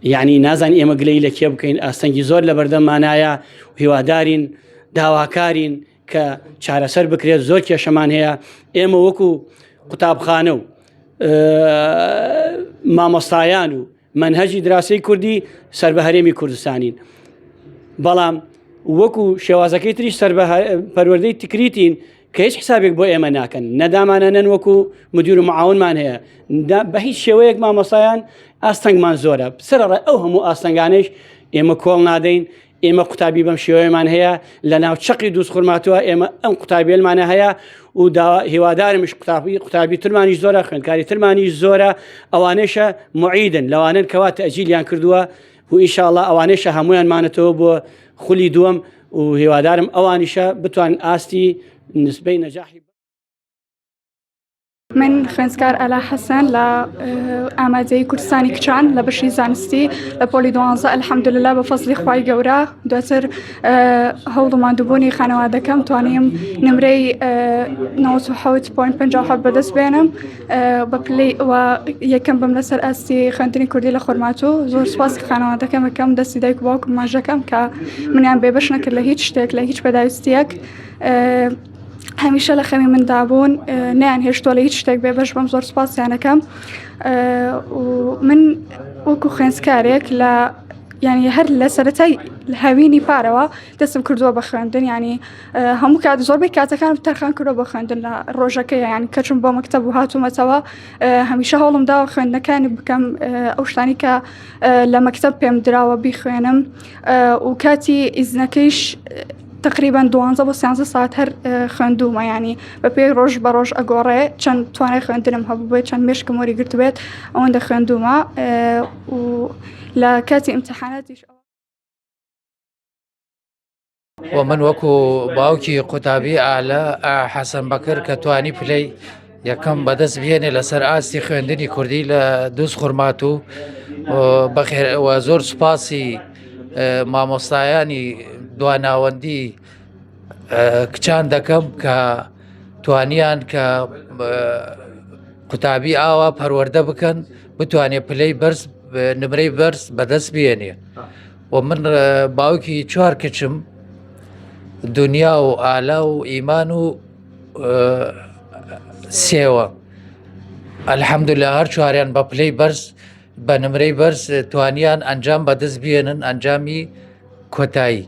یعنی نازان ئێمە گلەی لە کێ بکەین. ئاستەنگی زۆر لە بەردەممانایە و هیوادارین داواکارین کە چارەسەر بکرێت. زۆر کێشەمان هەیە. ئێمە وەکو قوتابخانە و مامۆستایان و منهەجی دراسی کوردی سەر بە هەرێمی کوردستانین، بەڵام وەکو شێوازەکەی تریش سەر بە پەروەردەی تکریتین کە هیچ حسابێک بۆ ئێمە ناکەن، نەدامانە نەن وەکو مدیر و معاونمان هەیە. بە هیچ شێوەیەک مامۆستایان ئاستەنگمان زۆرە. سەرڕای ئەو هەموو ئاستەنگانەیش ئێمە کۆڵ نادەین. ئێمە قوتابی بەم شێوەیەمان هەیە لە ناو چەقی دووس خورماتوە. ئێمە ئەم قوتابیێلمانە هەیە و هیوادارمش قوتابی ترمانیش زۆرە، خوێندکاری ترمانیش زۆرە. ئەوانەشە معیدن، لەوانن کەوا تەجیلیان کردووە و ئینشاءڵڵا ئەوانەشە هەمویانمانێتەوە بۆ خولی دووەم و هیوادارم ئەوانیشە بتوان ئاستی نسبەی نەجاحی. من خوێندکار ئەلا حەسەن لە ئامادەی کوردستانی کچان لە بەشی زانستی لە پۆلی 12 ئەلحەمدوللا بە فەزلی خوای گەورە دواتر هەوڵماندووبوونی خانەوادەکەم توانیم نمرەی 97.57 بەدەست بێنم بە پلەی یەکەم بم لەسەر ئاستی خوێندنی کوردی لە خورماتوو. زۆر سوپاس خانەوادەکەم یەکەم دەستی دایک و باوکم ماژەکەم کە منیان بێبەش نەکرد لە هیچ شتێک لە هیچ پێداویستیەک. هەمیشە لە خەمی مندابوون، نیان هێشتۆ لە هیچ شتێک بێبەش بەم زۆر سوپاسیانەکەم. من وەکو خوێندکارێک لە ینی هەر لە سەرەتای هاوینی پارەوە دەستم کردووە بە خوێندن، ینی هەموو کات زۆربەی کاتەکانم تەرخان کردووە بە خوێندن لە ڕۆژەکەی، ینی کەچم بۆ مەکتەب و هاتوومەتەوە هەمیشە هەوڵم داوە خوێندنەکانی بکەم ئەو شتانی کە لە مەکتەب پێم دراوە بیخوێنم و کاتی ئیزنەکەیش تقریبا 12 بۆ 13 ساعت هەر خوێندومە، ینی بە پێی ڕۆژ بە ڕۆژ ئەگۆڕێ چەند توانای خوێندنم هەبوو بێت، چەند مێشکم وەری گرتوێت ئەوەندە خوێندومە و لە کاتی ئیمتحاناتیش. و من وەکو باوکی قوتابی ئالە حەسەن بەکر کە توانی پلەی یەکەم بەدەست بهێنێ لەسەر ئاستی خوێندنی کوردی لە دووس خورماتوو و زۆر سوپاسی مامۆستایانی دواناوەندی کچان دەکەم کە توانیان کە قوتابی ئاوا پەروەردە بکەن بتوانێت پلەی بەرز نمرەی بەرز بەدەست بێنێ. و من باوکی 4 کچم دنیا و ئالا و ئیمان و سێوە ئەلحەمدوللا هەر چواریان بە پلەی بەرز بە نمرەی بەرز توانیان ئەنجام بەدەست بێنن ئەنجامی کۆتایی.